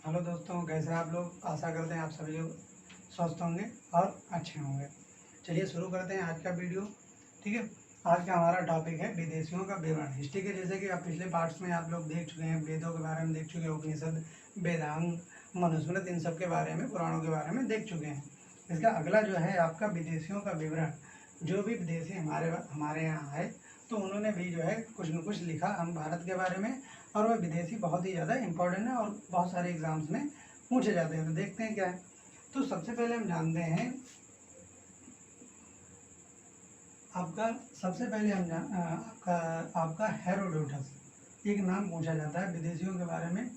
Hello दोस्तों, कैसे हैं आप लोग। आशा करते हैं आप सभी लोग स्वस्थ होंगे और अच्छे होंगे। चलिए शुरू करते हैं आज का वीडियो। ठीक है, आज का हमारा टॉपिक है विदेशियों का विवरण। हिस्ट्री के जैसे कि आप पिछले पार्ट्स में आप लोग देख चुके हैं, वेदों के बारे में देख चुके हैं, उपनिषद, वेदांग, मनुस्मृति, इन सब के बारे में, पुराणों के बारे में देख चुके हैं। इसका अगला जो है आपका विदेशियों का विवरण। जो भी विदेशी हमारे यहाँ आए तो उन्होंने भी जो है कुछ न कुछ लिखा हम भारत के बारे में, और वह विदेशी बहुत ही ज़्यादा इम्पोर्टेंट है और बहुत सारे एग्जाम्स में पूछे जाते हैं। तो देखते हैं क्या है। तो सबसे पहले हम जानते हैं आपका हेरोडोटस, एक नाम पूछा जाता है विदेशियों के बारे में।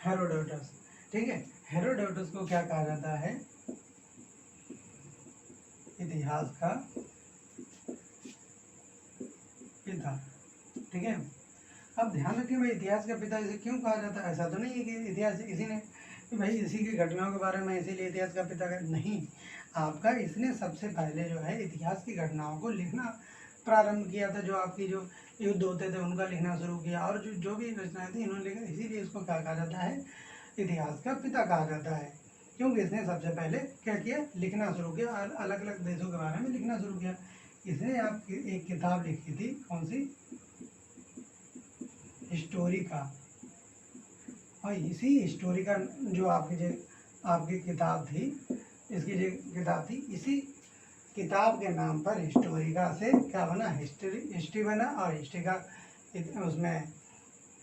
हेरोडोटस, ठीक है। हेरोडोटस को क्या कहा जाता है? इतिहास का पिता। ठीक है, अब ध्यान रखिए भाई, इतिहास का पिता इसे क्यों कहा जाता है? ऐसा तो नहीं है कि इतिहास इसी ने कि भाई इसी की घटनाओं के बारे में इसीलिए इतिहास का पिता का, नहीं। आपका इसने सबसे पहले जो है इतिहास की घटनाओं को लिखना प्रारंभ किया था। जो आपकी जो युद्ध होते थे उनका लिखना शुरू किया, और जो भी रचनाएं थी इन्होंने लिखा, इसीलिए इसको क्या कहा जाता है? इतिहास का पिता कहा जाता है। क्योंकि इसने सबसे पहले क्या किया? लिखना शुरू किया, अलग अलग देशों के बारे में लिखना शुरू किया। इसने आप एक किताब लिखी थी, कौन सी? हिस्टोरिका। और इसी हिस्टोरिका जो आपकी किताब थी, इसकी जो किताब थी, इसी किताब के नाम पर हिस्टोरिका से क्या बना? हिस्ट्री बना। और हिस्ट्री का उसमें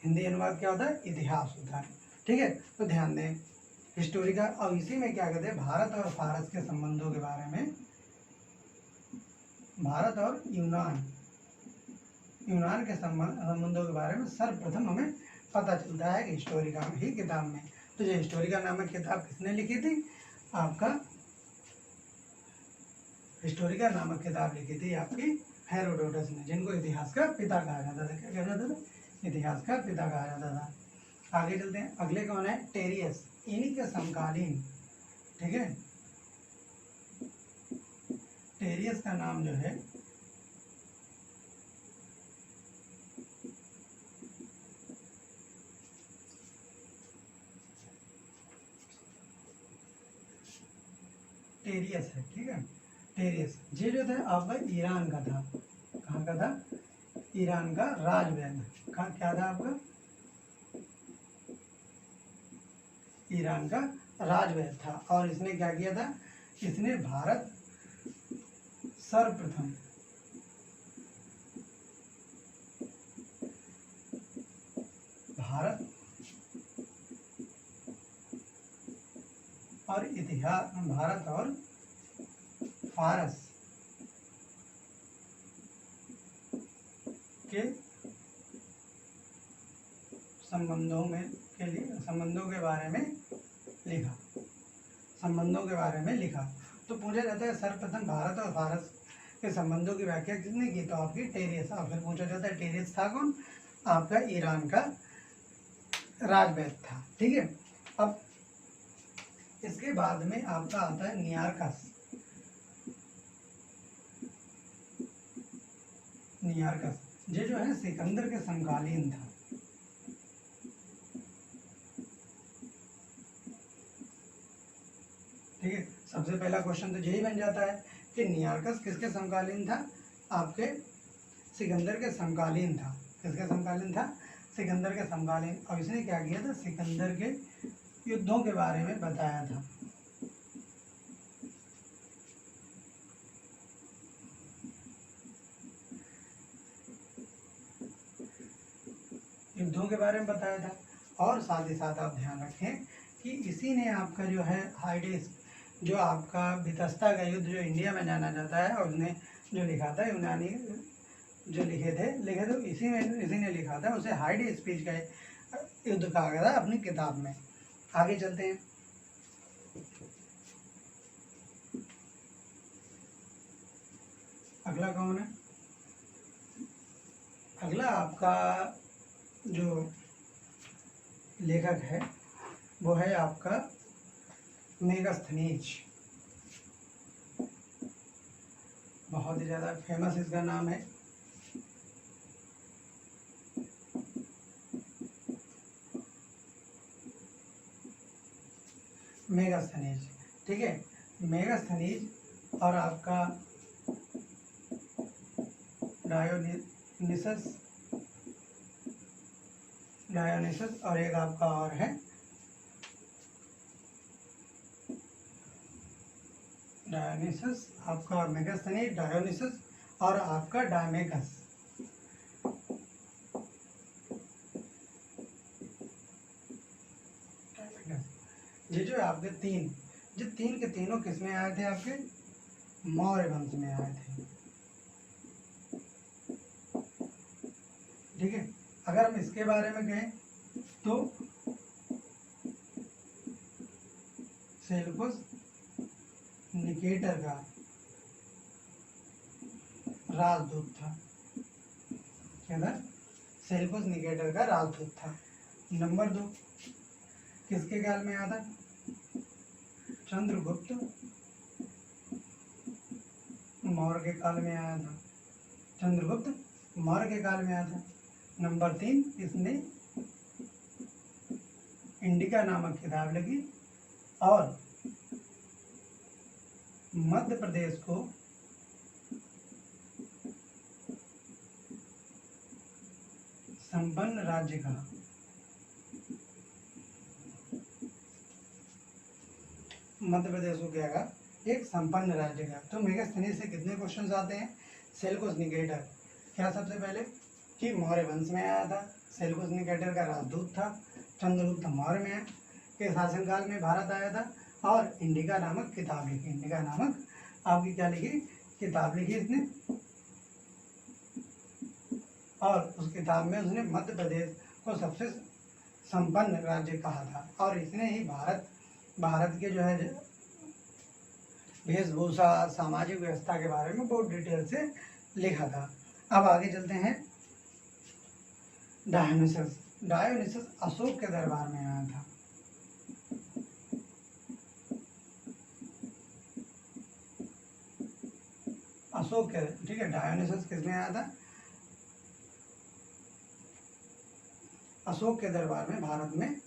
हिंदी अनुवाद क्या होता है? इतिहास होता है। ठीक है, तो ध्यान दें हिस्टोरिका। और इसी में क्या कहते हैं? भारत और फारस के संबंधों के बारे में, भारत और यूनान के संबंधों के बारे में सर्वप्रथम हमें पता चलता है कि हिस्टोरिका ही किताब में। तो जो हिस्टोरिका नामक किताब किसने लिखी थी? आपका हिस्टोरिका नामक किताब लिखी थी आपकी हेरोडोटस ने, जिनको इतिहास का पिता कहा जाता था। क्या कहा जाता था? इतिहास का पिता कहा जाता था। आगे चलते हैं, अगले कौन है? टेरियस, इन्हीं के समकालीन। ठीक है, टेरियस का नाम जो है टेरियस है। ठीक है, टेरियस ये जो था आपका ईरान का था। कहाँ का था? ईरान का राजवैद्य। क्या था आपका? ईरान का राजवैद्य था। और इसने क्या किया था? इसने भारत सर्वप्रथम भारत और इतिहास, भारत और फारस के संबंधों के बारे में लिखा। संबंधों के बारे में लिखा। तो पूछा जाता है सर्वप्रथम भारत और फारस के संबंधों की व्याख्या किसने की? तो आपकी टेरियस। और फिर पूछा जाता है टेरियस था कौन? आपका ईरान का राजवैद्य था। ठीक है, अब इसके बाद में आपका आता है नियारकस। ये जो है सिकंदर के समकालीन था। ठीक है, सबसे पहला क्वेश्चन तो यही बन जाता है कि नियारकस किसके समकालीन था? आपके सिकंदर के समकालीन था। किसके समकालीन था? सिकंदर के समकालीन। और इसने क्या किया था? सिकंदर के युद्धों के बारे में बताया था। युद्धों के बारे में बताया था। और साथ ही साथ आप ध्यान रखें कि इसी ने आपका जो है हाइडेस, जो आपका वितस्ता का युद्ध जो इंडिया में जाना जाता है, और उसने जो लिखा था, यूनानी जो लिखे थे इसी ने लिखा था। उसे हाइडे स्पीच का युद्ध कहा गया था अपनी किताब में। आगे चलते हैं, अगला कौन है? अगला आपका जो लेखक है वो है आपका मेगास्थनीज। बहुत ही ज़्यादा फेमस इसका नाम है। मेगास्थनीज, ठीक है। मेगास्थनीज और आपका डायोनिसस, और एक आपका और है डायोनिसस, आपका मेगास्थनीज, डायोनिसस और आपका डायमेगस। ये जो है आपके तीन, जो तीन के तीनों किसमें आए थे, आपके मौर्य वंश में आए थे, ठीक है। अगर हम इसके बारे में कहें तो सेल्यूकस निकेटर का राजदूत था, क्या था, सेल्यूकस निकेटर का राजदूत था। नंबर 2 किसके काल में आया था, चंद्रगुप्त मौर्य के काल में आया था, चंद्रगुप्त मौर्य के काल में आया था। नंबर 3 इसने इंडिका नामक किताब लिखी और मध्य प्रदेश को संपन्न राज्य कहा। मध्य प्रदेश को क्या कहा, एक संपन्न राज्य का। तो मेगास्थनीज से कितने क्वेश्चंस आते हैं, सेल्यूकस निकेटर क्या सबसे पहले कि मौर्य वंश में आया था, सेल्यूकस निकेटर का राजदूत था, चंद्रगुप्त मौर्य में के शासनकाल में भारत आया था और इंडिका नामक किताब लिखी, इंडिका नामक आपकी क्या लिखी, किताब लिखी इसने, और उस किताब में उसने मध्य प्रदेश को सबसे संपन्न राज्य कहा था। और इसने ही भारत के जो है वेशभूषा, सामाजिक व्यवस्था के बारे में बहुत डिटेल से लिखा था। अब आगे चलते हैं, डायोनिसस अशोक के दरबार में आया था। अशोक के, ठीक है, डायोनिसस किसमें आया था, अशोक के दरबार में भारत में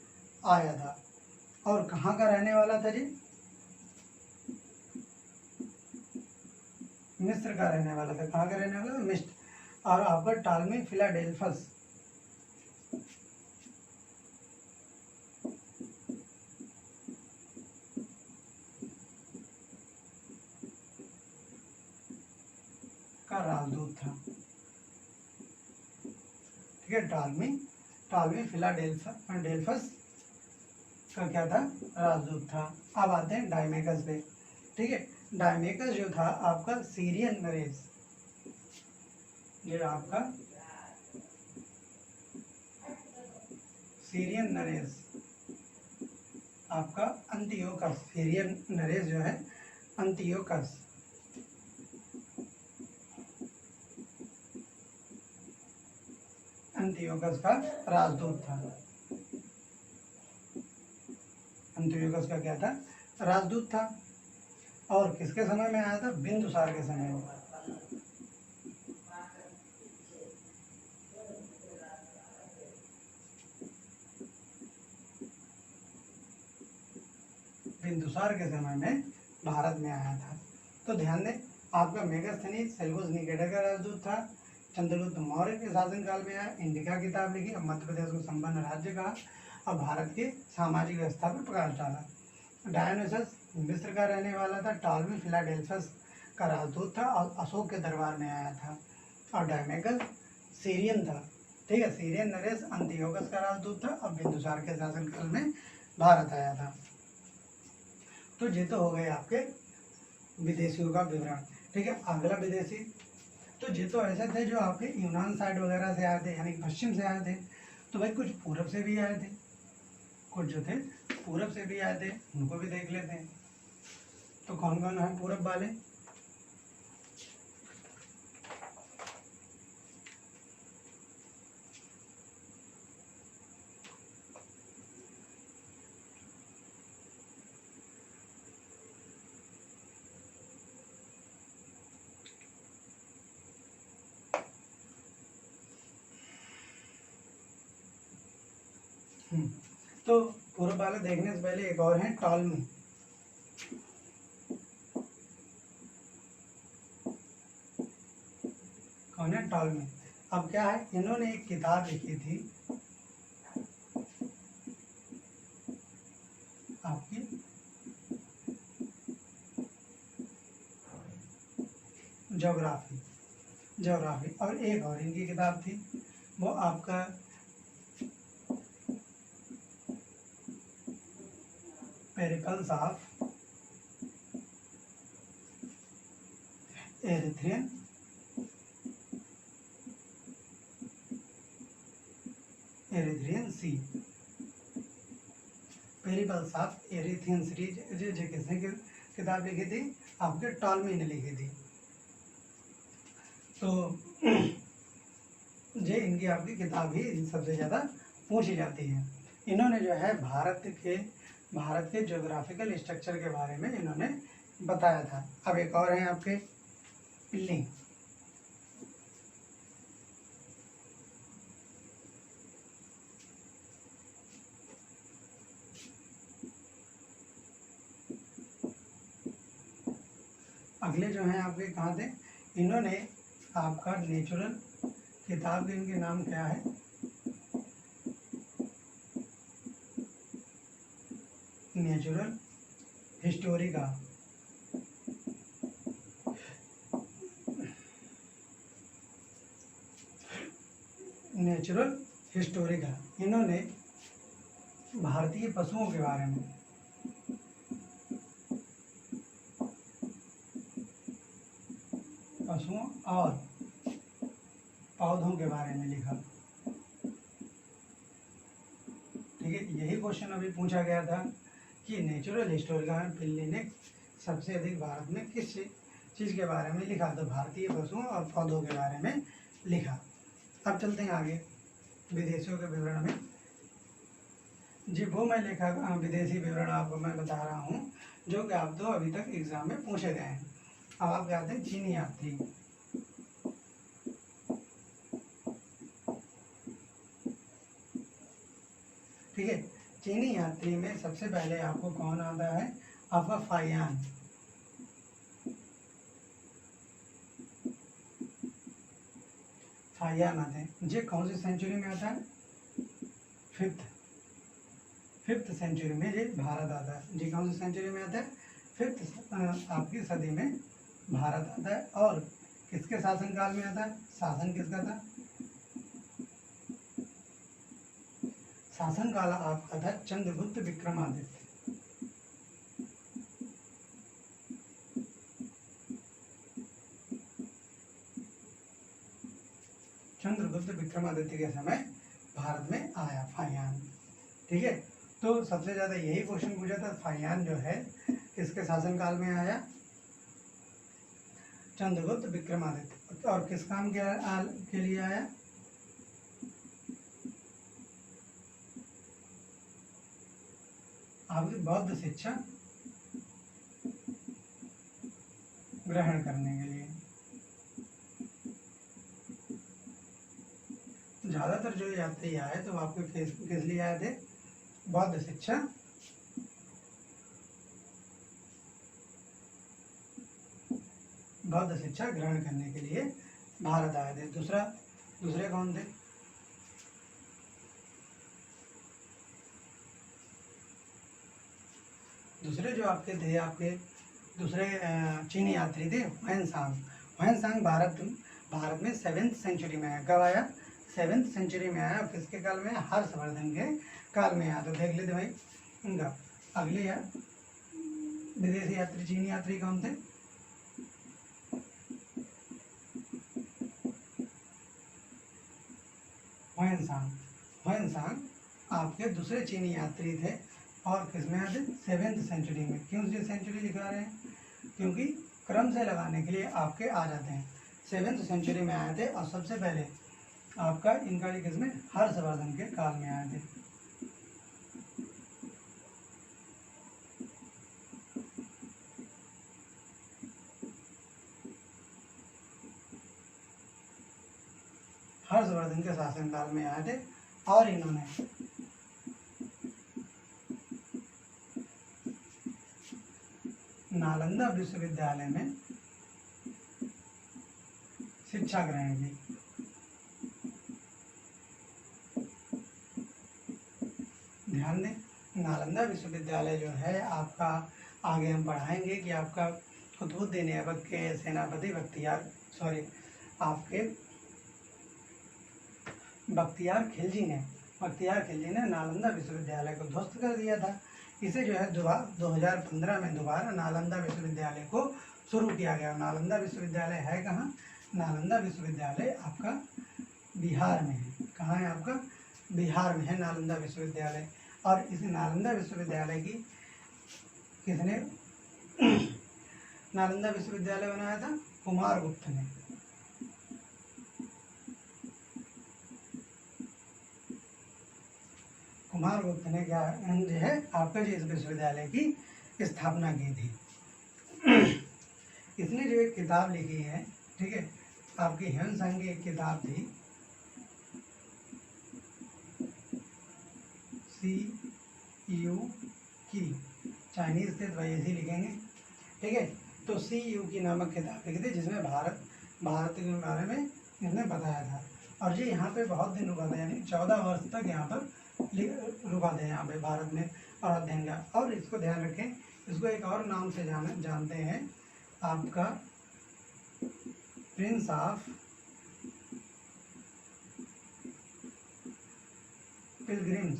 आया था। और कहाँ का रहने वाला था जी, मिस्र का रहने वाला था। कहाँ का रहने वाला था, मिस्र। और आपका टालमी फिलाडेल्फस का राजदूत था, ठीक है। टालमी फिलाडेल्फस का क्या था, राजदूत था। अब आते हैं डायमेगस पे, ठीक है। डायमेगस जो था आपका सीरियन नरेश, जो आपका सीरियन नरेश, आपका अंतियोकस, सीरियन नरेश जो है अंतियोकस, अंतियोकस का राजदूत था। अंतियोकस का क्या था, राजदूत था। और किसके समय में आया था, बिंदुसार के समय में। बिंदुसार के समय में भारत में आया था। तो ध्यान दें, आपका मेगास्थनीज सेल्यूकस निकेटर का राजदूत था, चंद्रगुप्त मौर्य के शासनकाल में आया, इंडिका किताब लिखी, अब मध्य प्रदेश को संपन्न राज्य कहा, अब भारत के सामाजिक व्यवस्था पर प्रकाश डाला। डायोनिसस मिस्र का रहने वाला था, टालमी फिलाडेल्फस का राजदूत था और अशोक के दरबार में आया था। और डायमेगस सीरियन था, ठीक है, सीरियन नरेश अंतियोकस का राजदूत था, अब बिंदुसार के शासनकाल में भारत आया था। तो ये तो हो गए आपके विदेशियों का विवरण, ठीक है। अगला विदेशी, तो ये तो ऐसे थे जो आपके यूनान साइड वगैरह से आए थे, यानी पश्चिम से आए थे। तो भाई कुछ पूरब से भी आए थे, कुछ जो थे पूरब से भी आए थे, उनको भी देख लेते हैं। तो कौन कौन है पूरब वाले, तो पूर्व सब वाले देखने से पहले एक और है टॉलमी। कौन है? टॉलमी। अब क्या है, इन्होंने एक किताब लिखी थी आपकी ज्योग्राफी, और एक और इनकी किताब थी वो आपका Periplus of Erythraean Sea. Periplus of Erythraean Sea जो किसने किताब लिखी थी? आपके टॉलमी ने लिखी थी। तो ये इनकी आपकी किताब ही सबसे ज़्यादा पूछी जाती है। इन्होंने जो है भारत के ज्योग्राफिकल स्ट्रक्चर के बारे में इन्होंने बताया था। अब एक और है आपके पिल्लिंग। अगले जो हैं आपके कहाँ थे? इन्होंने आपका नेचुरल किताब के इनके नाम क्या है? Natural Historica. Natural Historica. इन्होंने भारतीय पशुओं के बारे में पशुओं और पौधों के बारे में लिखा। ठीक है, यही क्वेश्चन अभी पूछा गया था कि नेचुरल हिस्टोरिका में पिल्ली ने सबसे अधिक भारत में किस चीज़ के बारे में लिखा? तो भारतीय पशुओं और पौधों के बारे में लिखा। अब चलते हैं आगे विदेशियों के विवरण में। जी वो मैं लेखक विदेशी विवरण आपको मैं बता रहा हूँ जो कि आप तो अभी तक एग्जाम में पूछे गए हैं। अब आप कहते हैं चीनी यात्री। ठीक है, चीनी यात्री में सबसे पहले आपको कौन आता है? आपका फाहियान। फाहियान आते हैं। ये कौन सी सेंचुरी में आता है? फिफ्थ सेंचुरी में ये भारत आता है। जी कौन सी सेंचुरी में आता है? फिफ्थ आपकी सदी में भारत आता है। और किसके शासनकाल में आता है? शासन किसका था? शासनकाल आपका था चंद्रगुप्त विक्रमादित्य। चंद्रगुप्त विक्रमादित्य के समय भारत में आया फाहियान। ठीक है, तो सबसे ज्यादा यही क्वेश्चन पूछा था, फाहियान जो है किसके शासनकाल में आया? चंद्रगुप्त विक्रमादित्य। और किस काम के लिए आया? आपकी बौद्ध शिक्षा ग्रहण करने के लिए। ज्यादातर जो यात्री आए तो आपको किस लिए आए थे? बौद्ध शिक्षा ग्रहण करने के लिए भारत आए थे। दूसरे कौन थे? दूसरे जो आपके थे आपके दूसरे चीनी यात्री थे ह्वेनसांग। भारत में 7th सेंचुरी में आया। कब आया? 7th सेंचुरी में आया। किसके काल में? हर्षवर्धन के काल में आया। तो देख लेते भाई इनका। अगले विदेशी यात्री चीनी यात्री कौन थे? ह्वेनसांग आपके दूसरे चीनी यात्री थे। और किसमें आते? 7th सेंचुरी में। क्यों ये सेंचुरी लिखा रहे हैं? क्योंकि क्रम से लगाने के लिए आपके आ जाते हैं। 7th सेंचुरी में आए थे और सबसे पहले आपका इनका किसमें? हर्षवर्धन के काल में आए थे। हर्षवर्धन के शासनकाल में आए थे। और इन्होंने नालंदा विश्वविद्यालय में शिक्षा ग्रहण की। ध्यान दें, नालंदा विश्वविद्यालय जो है आपका, आगे हम पढ़ाएंगे कि आपका कुतुबुद्दीन ऐबक के सेनापति आपके बख्तियार खिलजी ने नालंदा विश्वविद्यालय को ध्वस्त कर दिया था। इसे जो है 2015 में दोबारा नालंदा विश्वविद्यालय को शुरू किया गया। नालंदा विश्वविद्यालय है कहाँ? नालंदा विश्वविद्यालय आपका बिहार में है। कहाँ है आपका? बिहार में है नालंदा विश्वविद्यालय। और इस नालंदा विश्वविद्यालय की किसने नालंदा विश्वविद्यालय बनाया था? कुमारगुप्त ने। कुमारगुप्त ने क्या जो है आपका जो इस विश्वविद्यालय की स्थापना की थी। इसने जो एक किताब लिखी है, ठीक है, आपकी ह्वेनसांग की एक किताब थी, CU की, चाइनीज थे तो ऐसे ही लिखेंगे, ठीक है। तो CU की नामक किताब लिखी थी जिसमें भारत के बारे में इसने बताया था। और ये यहाँ पे बहुत दिन रुका था, यानी 14 वर्ष तक यहाँ पर रुका था यहाँ पे भारत में और अध्ययन का। और इसको ध्यान रखें, इसको एक और नाम से जानते हैं आपका प्रिंस ऑफ पिलग्रिम्स।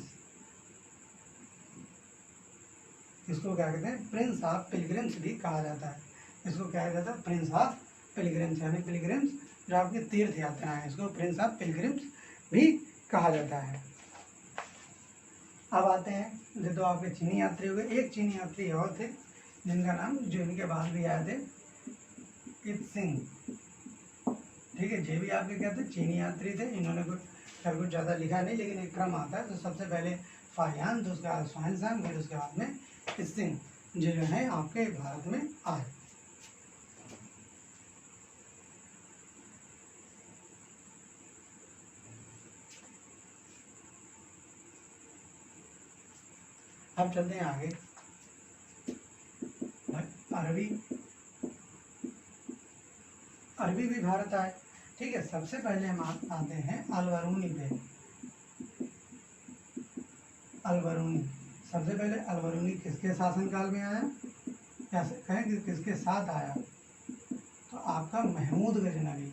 इसको क्या कहते हैं? प्रिंस ऑफ पिलग्रिम्स भी कहा जाता है। इसको क्या कहता है? प्रिंस ऑफ पिलग्रिम्स, यानी पिलग्रिम्स जो आपकी तीर्थ यात्रा है, इसको प्रिंस ऑफ पिलग्रिम्स भी कहा जाता है। अब आते हैं जो तो आपके चीनी यात्री हो गए। एक चीनी यात्री और थे जिनका नाम, जो इनके बाद भी आए थे, इत्सिंग, ठीक है। ये भी आपके कहते हैं चीनी यात्री थे। इन्होंने कुछ ज़्यादा लिखा नहीं, लेकिन एक क्रम आता है। तो सबसे पहले फाहियान, तो उसके बाद स्वानसांग, फिर उसके बाद में इत्सिंग, जो है आपके भारत में आए। अब चलते हैं आगे। अरबी भी भारत आए, ठीक है। सबसे पहले हम आते हैं अलबरूनी पे। अलबरूनी, सबसे पहले अलबरूनी किसके शासनकाल में आया, या कहें कि किसके साथ आया? तो आपका महमूद गजनवी।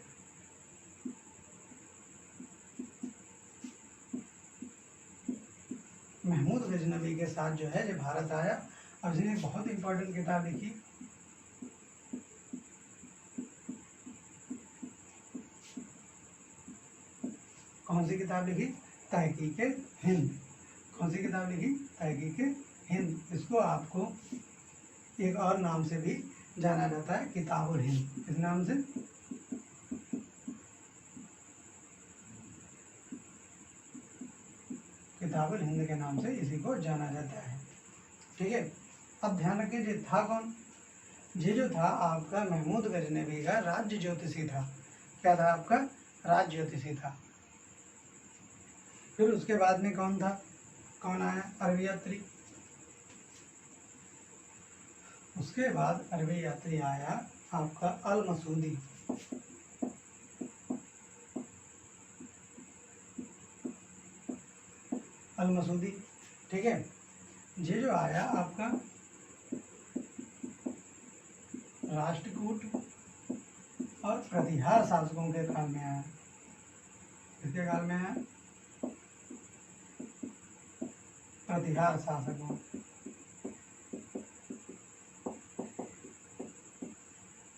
महमूद गजनवी के साथ जो है ये भारत आया। और इसने बहुत इंपॉर्टेंट किताब लिखी, कौन सी किताब लिखी? तहकीके हिंद। कौन सी किताब लिखी? तहकीके हिंद। इसको आपको एक और नाम से भी जाना जाता है, किताबुल हिंद। इस नाम से किताबुल हिंद के नाम से इसी को जाना जाता है, ठीक है। अब ध्यान रखें, ये था कौन? ये जो था आपका महमूद गजनवी का राज्य ज्योतिषी था। क्या था आपका? राज्य ज्योतिषी था। फिर उसके बाद में कौन था? कौन आया? अरबी यात्री। उसके बाद अरबी यात्री आया आपका अल मसूदी। अल मसूदी, ठीक है। ये जो आया आपका राष्ट्रकूट और प्रतिहार शासकों के काल में आया। किसके काल में आया? प्रतिहार शासकों।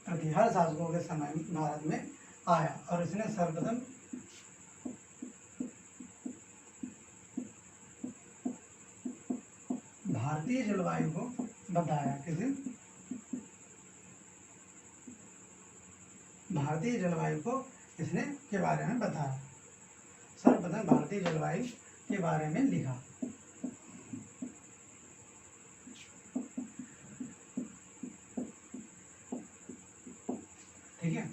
प्रतिहार शासकों के समय भारत में आया। और इसने सर्वप्रथम भारतीय जलवायु को बताया। किसी भारतीय जलवायु को इसने के बारे में बताया। सर्वप्रथम भारतीय जलवायु के बारे में लिखा। ठीक है।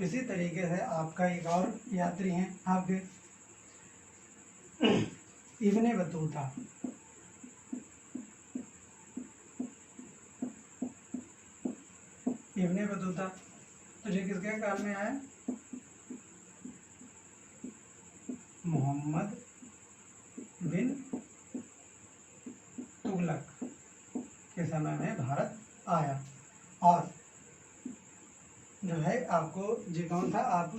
इसी तरीके से आपका एक और यात्री हैं आपके इब्ने बतूता। इब्ने बतूता, तो ये किसके काल में आया? मोहम्मद बिन तुगलक के समय में भारत आया। और जो है आपको जी कौन था, आप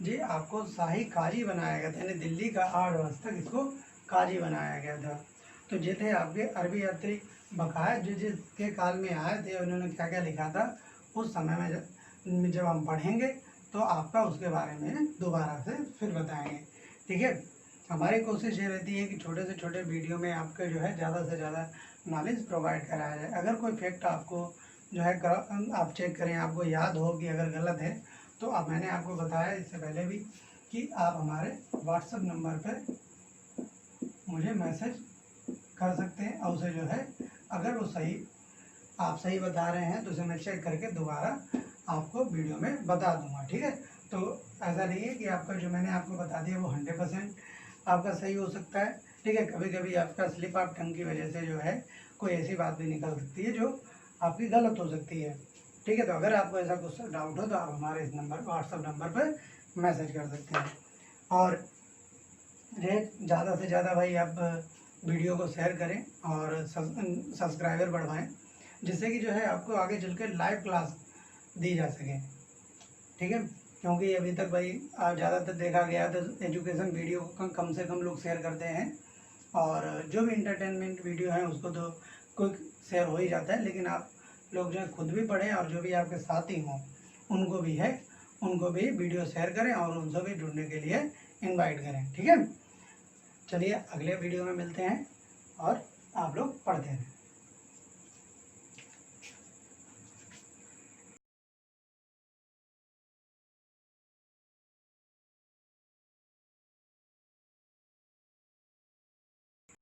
जी आपको शाही काजी बनाया गया था, यानी दिल्ली का 8 वर्ष तक इसको काजी बनाया गया था। तो ये थे आपके अरबी यात्री बकाया, जो जिसके काल में आए थे, उन्होंने क्या क्या लिखा था उस समय में जब हम पढ़ेंगे तो आपका उसके बारे में दोबारा से फिर बताएंगे। ठीक है, हमारी कोशिश ये रहती है कि छोटे से छोटे वीडियो में आपके जो है ज़्यादा से ज़्यादा नॉलेज प्रोवाइड कराया जाए। अगर कोई फैक्ट आपको जो है आप चेक करें, आपको याद हो कि अगर गलत है तो अब मैंने आपको बताया इससे पहले भी कि आप हमारे व्हाट्सएप नंबर पर मुझे मैसेज कर सकते हैं, और उसे जो है अगर वो सही आप सही बता रहे हैं तो उसे मैं चेक करके दोबारा आपको वीडियो में बता दूंगा। ठीक है, तो ऐसा नहीं है कि आपका जो मैंने आपको बता दिया वो 100% आपका सही हो सकता है। ठीक है, कभी कभी आपका स्लिप ऑफ टंग की वजह से जो है कोई ऐसी बात भी निकल सकती है जो आपकी गलत हो सकती है। ठीक है, तो अगर आपको ऐसा कुछ डाउट हो तो आप हमारे इस नंबर व्हाट्सएप नंबर पर मैसेज कर सकते हैं। और ज़्यादा से ज़्यादा भाई आप वीडियो को शेयर करें और सब्सक्राइबर बढ़वाएं, जिससे कि जो है आपको आगे चल के लाइव क्लास दी जा सके। ठीक है, क्योंकि अभी तक भाई ज़्यादातर देखा गया तो एजुकेशन वीडियो को कम से कम लोग शेयर करते हैं, और जो भी इंटरटेनमेंट वीडियो है उसको तो कोई शेयर हो ही जाता है, लेकिन आप लोग जो है खुद भी पढ़ें और जो भी आपके साथी हों उनको भी वीडियो शेयर करें और उनसे भी जुड़ने के लिए इनवाइट करें। ठीक है, चलिए अगले वीडियो में मिलते हैं और आप लोग पढ़ते रहें।